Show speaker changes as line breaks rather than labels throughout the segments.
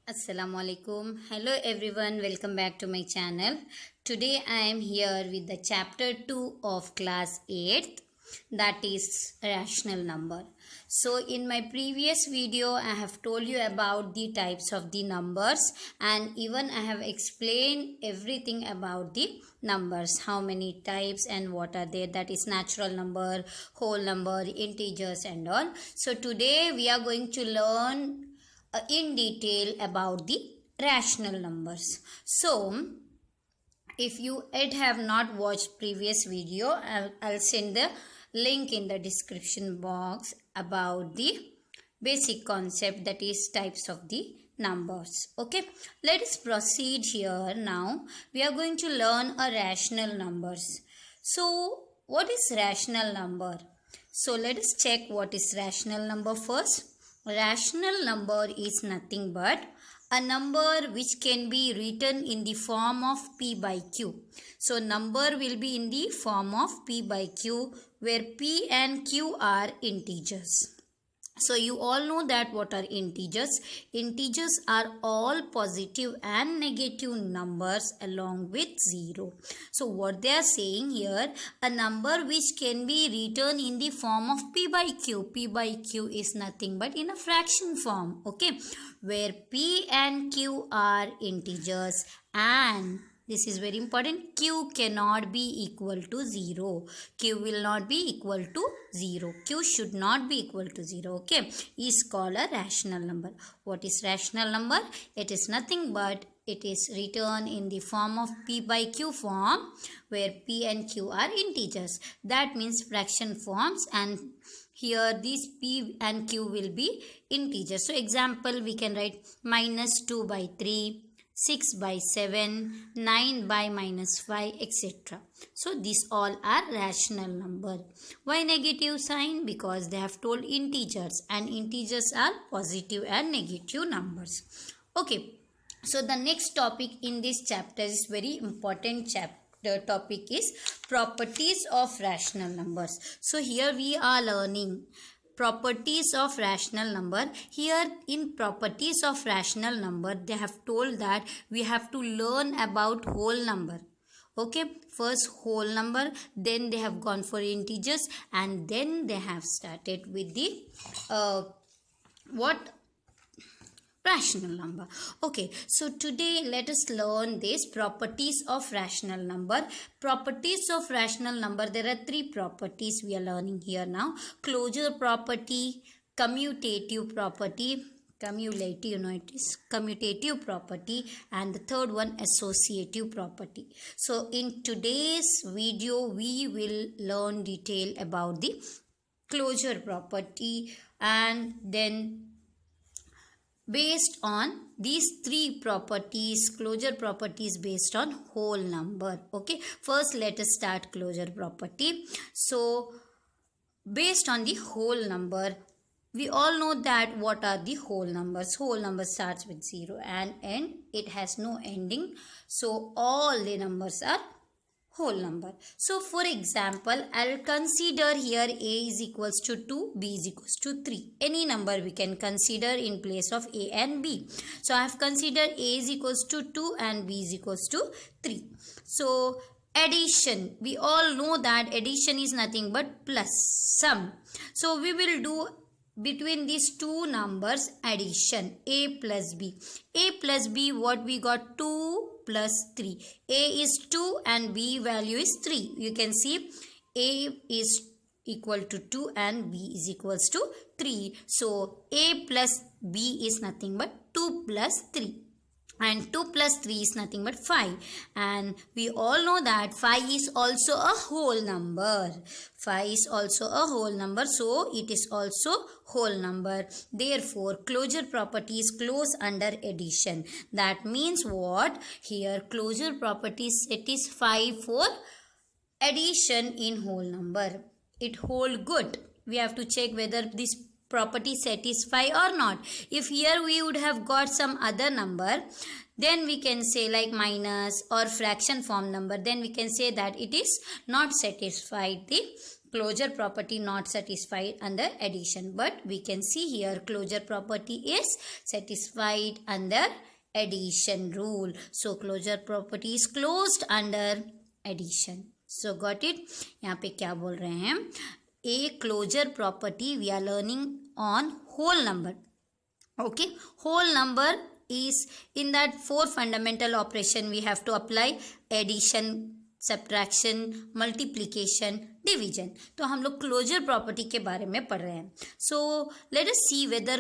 Assalamualaikum. Hello everyone, welcome back to my channel. Today I am here with the chapter 2 of class 8th, that is rational number. So in my previous video I have told you about the types of the numbers, and even I have explained everything about the numbers, how many types and what are they, that is natural number, whole number, integers and all. So today we are going to learn in detail about the rational numbers. So if you yet have not watched previous video, I'll send the link in the description box about the basic concept, that is types of the numbers. Okay, let us proceed here. Now we are going to learn a rational numbers. So what is rational number? So let us check what is rational number first. Rational number is nothing but a number which can be written in the form of p by q. So number will be in the form of p by q, where p and q are integers. So you all know that what are integers. Integers are all positive and negative numbers along with 0. So what they are saying here, a number which can be written in the form of p by q. P by q is nothing but in a fraction form, okay, where p and q are integers, and this is very important, q cannot be equal to 0. Q will not be equal to 0. Q should not be equal to 0, okay, is called a rational number. What is rational number? It is nothing but it is written in the form of p by q form, where p and q are integers. That means fraction forms, and here these p and q will be integers. So example, we can write minus 2 by 3, 6 by 7, 9 by minus 5, etc. So these all are rational number. Why negative sign? Because they have told integers, and integers are positive and negative numbers. Okay, so the next topic in this chapter is very important chapter. The topic is properties of rational numbers. So here we are learning properties of rational number. Here in properties of rational number, they have told that we have to learn about whole number. Okay, first whole number, then they have gone for integers, and then they have started with the rational number. Okay, so today let us learn this properties of rational number. Properties of rational number, there are three properties we are learning here now. Closure property, commutative property, commutative property, and the third one associative property. So in today's video we will learn detail about the closure property, and then based on these three properties, closure properties based on whole number. Okay, first let us start closure property. So based on the whole number, we all know that what are the whole numbers. Whole number starts with 0 and end, it has no ending, so all the numbers are whole number. So for example, I'll consider here a is equals to 2, b is equals to 3. Any number we can consider in place of a and b. So I have considered a is equals to 2 and b is equals to 3. So addition, we all know that addition is nothing but plus sum. So we will do between these two numbers addition, a plus b. A plus b, what we got? 2 plus 3. A is 2 and b value is 3. You can see a is equal to 2 and b is equals to 3. So a plus b is nothing but 2 plus 3. And 2 plus 3 is nothing but 5. And we all know that 5 is also a whole number. 5 is also a whole number, so it is also whole number. Therefore, closure property is close under addition. That means what? Here closure property satisfy for addition in whole number. It hold good. We have to check whether this property satisfy or not. If here we would have got some other number, then we can say like minus or fraction form number, then we can say that it is not satisfied the closure property not satisfied under addition, but we can see here closure property is satisfied under addition rule. So closure property is closed under addition. So got it? यहाँ पे क्या बोल रहे हैं? A closure property we are learning on whole number. Okay, whole number is in that 4 fundamental operation we have to apply addition, subtraction, multiplication, division. तो हम लोग closure property के बारे में पढ़ रहे हैं. So let us see whether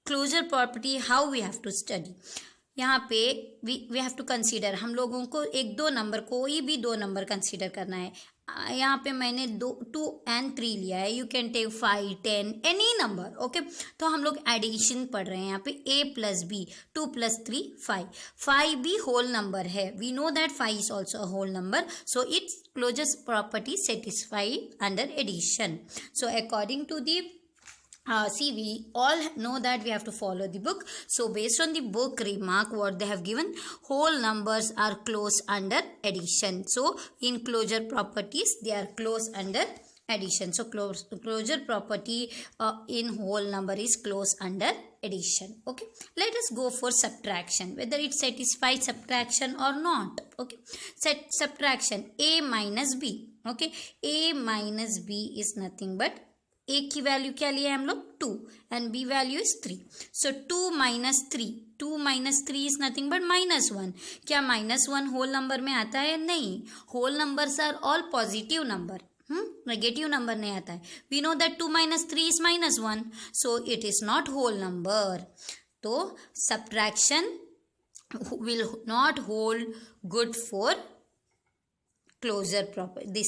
closure property how we have to study. यहाँ पे we have to consider, हम लोगों को एक दो नंबर, कोई भी दो नंबर कंसीडर करना है. यहाँ पे मैंने 2 and 3 लिया है. You can take 5, 10 any number. Okay, तो हम लोग एडिशन पढ़ रहे हैं. यहाँ पे a प्लस b, 2 प्लस 3 5. 5 भी होल नंबर है. We know that 5 is also a whole number. So its closure property satisfied under addition. So according to the see, we all know that we have to follow the book. So based on the book remark what they have given, whole numbers are closed under addition. So in closure properties they are closed under addition. So closure property in whole number is closed under addition. Okay, let us go for subtraction, whether it satisfies subtraction or not. Okay, subtraction a minus b. Okay, a minus b is nothing but a की value क्या लिया है हम लोग 2 and b value is 3. So 2 minus 3 is nothing but -1. क्या -1 whole number में आता है? नहीं. Whole numbers are all positive number. Negative number नहीं आता है. We know that 2 minus 3 is -1. So it is not whole number. तो subtraction will not hold good for closure property.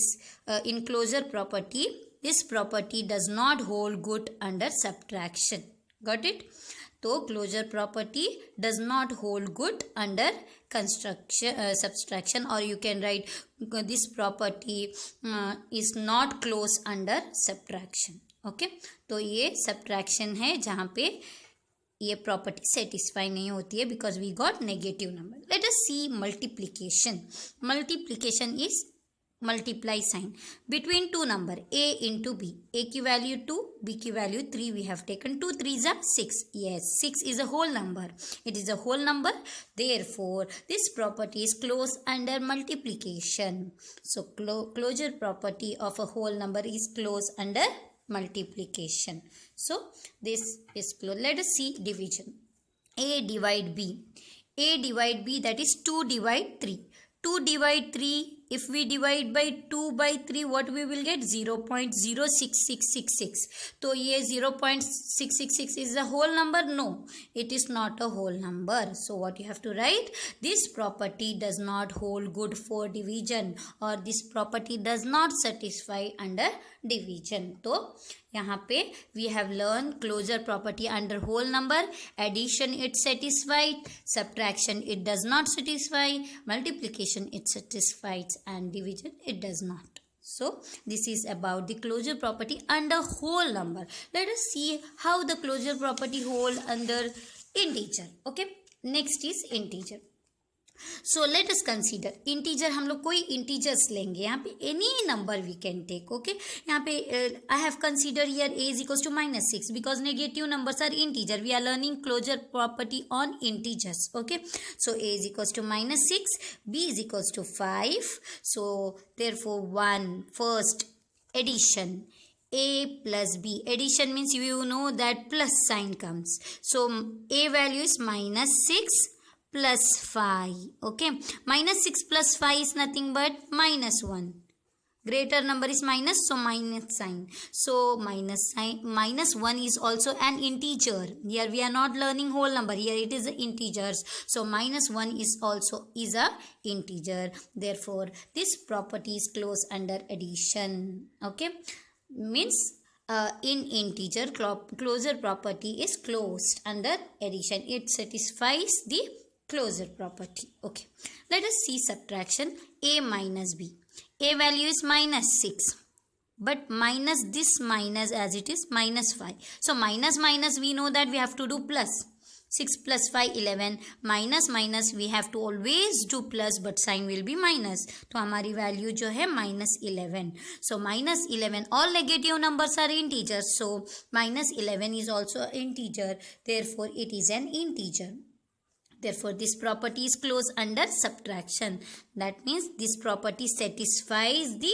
In closure property, this property does not hold good under subtraction. Got it? तो closure property does not hold good under subtraction, or you can write this property is not close under subtraction. Okay, तो ये subtraction है जहाँ पे ये property satisfy नहीं होती है because we got negative number. Let us see multiplication. Multiplication is multiply sign between two number a into B. a की वैल्यू 2, b की value 3. We have taken 2 3s are 6. yes, 6 is a whole number. it is a whole number, therefore this property is closed under multiplication. So closure property of a whole number is closed under multiplication. So this is closed. Let us see division. a divide b. a divide b, that is 2 divide 3. 2 divide 3, if we divide by 2 by 3, what we will get? 0.06666. तो ये 0.666 is a whole number? No, it is not a whole number. So what you have to write? This property does not hold good for division, or this property does not satisfy under division. तो यहाँ पे we have learned closure property under whole number. Addition it satisfied, subtraction it does not satisfy, multiplication it satisfies, and division it does not. So this is about the closure property under whole number. Let us see how the closure property hold under integer. Okay, next is integer. So let us consider integer. हम लोग कोई integers लेंगे. यहाँ पे any number we can take. Okay, यहाँ पे I have considered here a is equals to -6 because negative numbers are integer. We are learning closure property on integers. Okay, so a is equals to -6, b is equals to 5. So therefore 1 first addition. a plus b. Addition means you know that plus sign comes. So a value is -6 plus 5. Okay, -6 plus 5 is nothing but -1. Greater number is minus, so minus sign. So minus sign, -1 is also an integer. Here we are not learning whole number. Here it is integers. So -1 is also is a integer. Therefore this property is closed under addition. Okay, means in integer closure property is closed under addition. It satisfies the closure property. Okay, let us see subtraction. a minus b. a value is -6, but minus this minus as it is -5. So minus we know that we have to do plus. 6 plus 5 11, minus minus we have to always do plus but sign will be minus, तो हमारी वैल्यू जो है -11. So -11, all negative numbers are integers, so -11 is also integer, therefore it is an integer. Therefore this property is closed under subtraction. That means this property satisfies the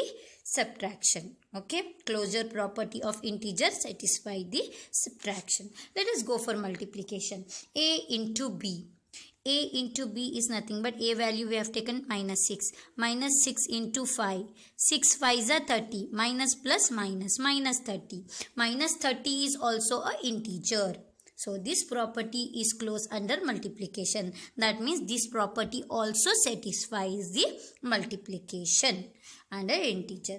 subtraction. Okay, closure property of integer satisfy the subtraction. Let us go for multiplication. A into B. A into B is nothing but A value we have taken -6. -6 into 5. 6 5s are 30. Minus plus minus, -30. -30 is also a integer. So this property is closed under multiplication. That means this property also satisfies the multiplication under integer.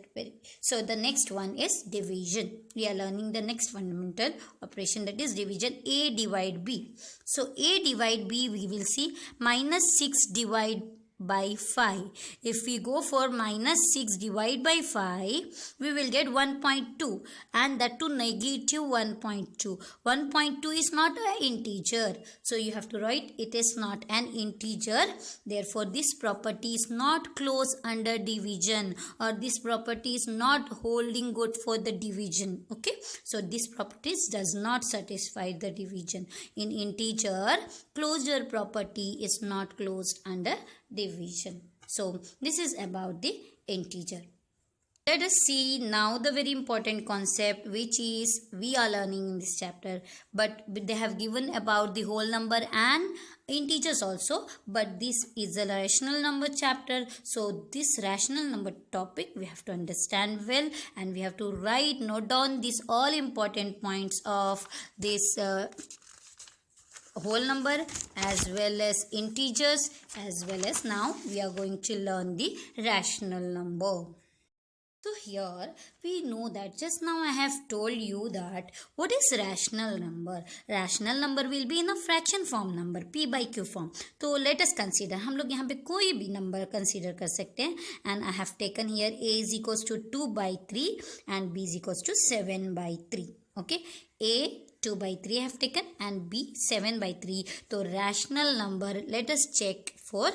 So the next one is division. We are learning the next fundamental operation, that is division. A divide B. So A divide B, we will see -6 divide by 5. If we go for -6 divide by 5, we will get 1.2, and that to negative 1.2. 1.2 is not an integer, so you have to write it is not an integer. Therefore this property is not closed under division, or this property is not holding good for the division. Okay, so this property does not satisfy the division. In integer, closure property is not closed under division. So this is about the integer. Let us see now the very important concept which is we are learning in this chapter, but they have given about the whole number and integers also, but this is a rational number chapter, so this rational number topic we have to understand well, and we have to note down these all important points of this whole number as well as integers, as well as now we are going to learn the rational number. So here we know that just now I have told you that what is rational number. Rational number will be in a fraction form number, p by q form. तो let us consider, हम लोग यहाँ पे कोई भी number consider कर सकते हैं, and I have taken here a is equals to 2 by 3 and b is equals to 7 by 3. Okay, a 2 by 3 I have taken and b 7 by 3. So rational number, let us check for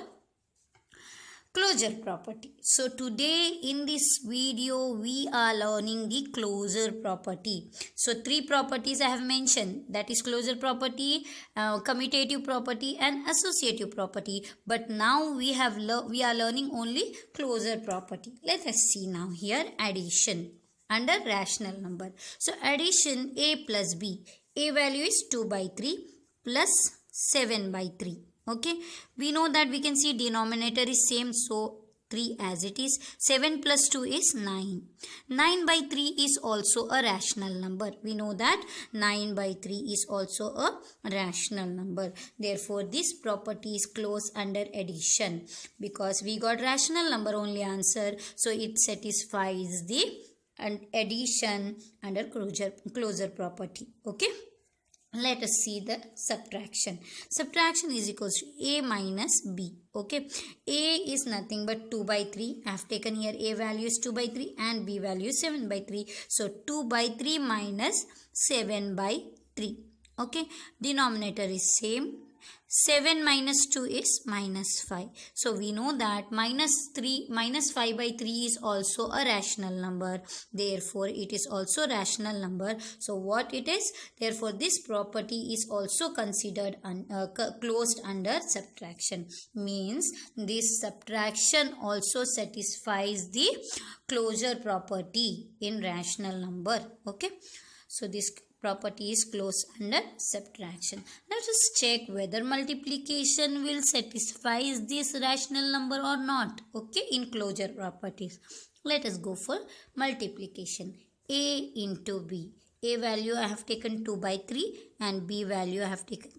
closure property. So today in this video we are learning the closure property. So three properties I have mentioned, that is closure property, commutative property and associative property. But now we are learning only closure property. Let us see now here addition under rational number. So addition a plus b. A value is 2 by 3 plus 7 by 3. Okay, we know that we can see denominator is same, so 3 as it is. 7 plus 2 is 9. 9 by 3 is also a rational number. We know that 9 by 3 is also a rational number. Therefore, this property is closed under addition, because we got rational number only answer, so it satisfies the addition under closure property. Okay. Let us see the subtraction. Subtraction is equals to a minus b. Okay, a is nothing but 2 by 3. I have taken here a value is 2 by 3 and b value is 7 by 3. So 2 by 3 minus 7 by 3. Okay, denominator is same. 7 minus 2 is minus 5. So we know that minus 5 by 3 is also a rational number. Therefore, it is also rational number. So what it is? Therefore, this property is also considered closed under subtraction. Means this subtraction also satisfies the closure property in rational number. Okay. So this property is closed under subtraction. Let us check whether multiplication will satisfy this rational number or not. Okay, in closure properties. Let us go for multiplication. A into b. A value I have taken 2 by 3 and b value I have taken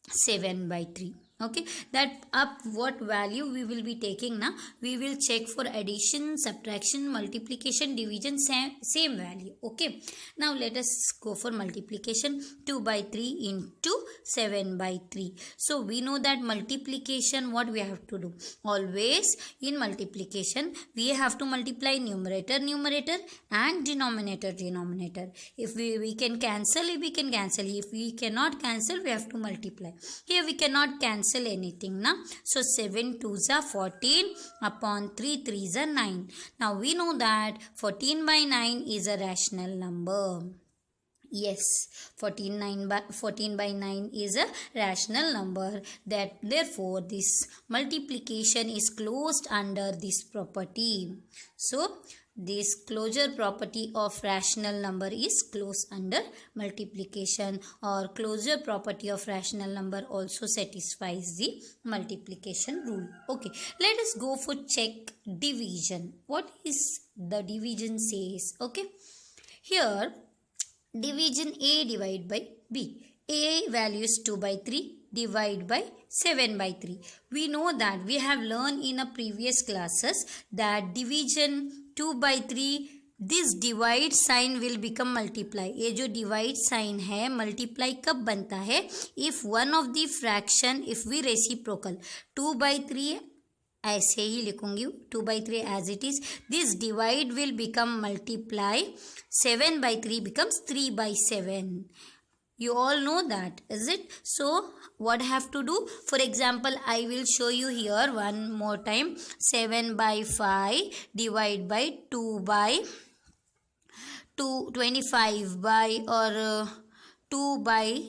7 by 3. Okay, that up what value we will be taking now, we will check for addition, subtraction, multiplication, division, same value. Okay, now let us go for multiplication. 2 by 3 into 7 by 3. So we know that multiplication, what we have to do, always in multiplication we have to multiply numerator and denominator. If we can cancel, if we cannot cancel, we have to multiply. Here we cannot cancel anything na. So 7 2s are 14 upon 3 3s are 9. Now we know that 14 by 9 is a rational number. Yes, 14 by 9 is a rational number. That therefore this multiplication is closed under this property. So this closure property of rational number is closed under multiplication, or closure property of rational number also satisfies the multiplication rule. Okay, let us go for check division. What is the division says? Okay, here division A divide by B. A value is 2 by 3 divide by 7 by 3. We know that we have learned in a previous classes that division 2 by 3, this divide sign will become multiply. ये जो divide sign है multiply कब बनता है? If one of the fraction, if we reciprocal 2 by 3 ऐसे ही लिखूंगी 2 by 3 as it is, this divide will become multiply. 7 by 3 becomes 3 by 7. You all know that, is it? So what I have to do? For example, I will show you here one more time. 7 by 5 divide by 2 by 2, 25 by or 2 by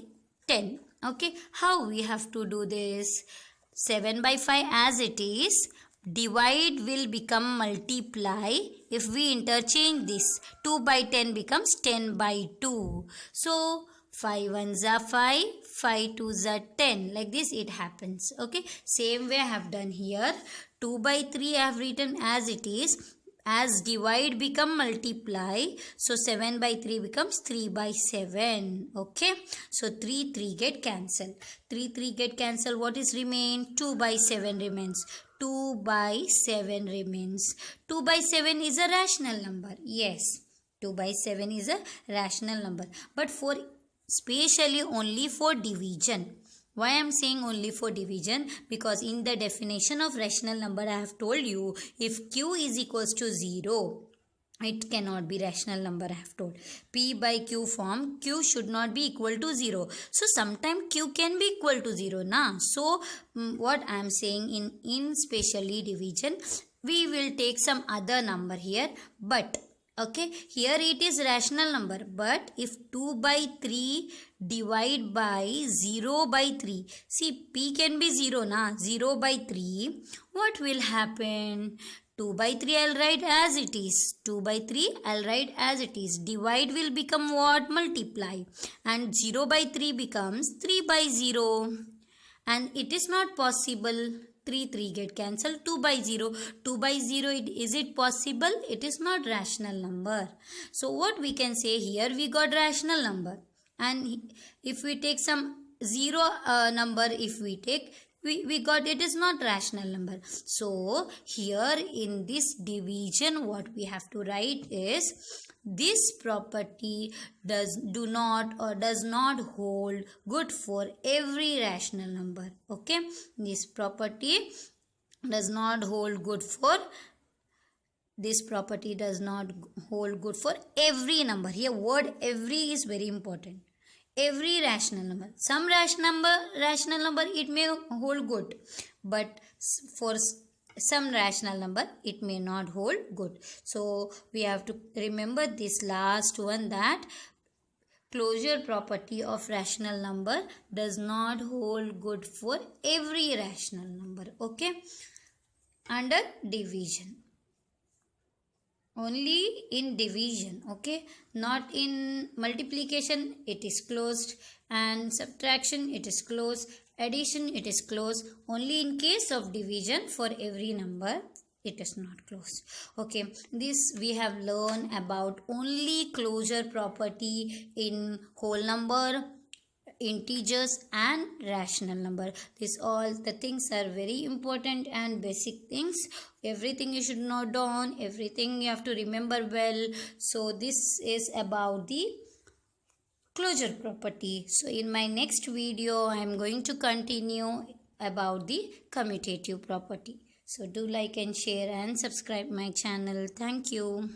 10. Okay, how we have to do this? 7 by 5 as it is, divide will become multiply. If we interchange this, 2 by 10 becomes 10 by 2. So 5 1s are 5, 5 2s are 10. Like this it happens. Okay, same way I have done here. 2 by 3 I have written as it is. As divide become multiply, so 7 by 3 becomes 3 by 7. Okay, so 3 3 get cancelled. 3 3 get cancelled. What is remain? 2 by 7 remains. 2 by 7 remains. 2 by 7 is a rational number. Yes, 2 by 7 is a rational number. But for specially only for division. Why I am saying only for division? Because in the definition of rational number I have told you, if q is equals to 0, it cannot be rational number. I have told p by q form, q should not be equal to 0. So sometimes q can be equal to 0 na. So what I am saying, in specially division we will take some other number here, but okay, here it is rational number, but if 2 by 3 divide by 0 by 3, see p can be 0 na, 0 by 3, what will happen? 2 by 3 I'll write as it is, 2 by 3 I'll write as it is, divide will become what? Multiply, and 0 by 3 becomes 3 by 0, and it is not possible. 3 3 get cancelled. 2 by 0, 2 by 0, is it possible? It is not rational number. So what we can say here, we got rational number, and if we take some 0 number, if we take, we got it is not rational number. So here in this division what we have to write is, this property does not hold good for every rational number. Okay, this property does not hold good for every number. Here word every is very important. Every rational number. Some rational number it may hold good, but for some rational number it may not hold good. So we have to remember this last one, that closure property of rational number does not hold good for every rational number. Okay, under division, only in division. Okay, not in multiplication it is closed, and subtraction it is closed, addition it is closed. Only in case of division, for every number it is not closed. Okay, this we have learned about only closure property in whole number, integers and rational number. This all the things are very important and basic things. Everything you should note down, everything you have to remember well. So this is about the closure property. So in my next video I am going to continue about the commutative property. So do like and share and subscribe my channel. Thank you.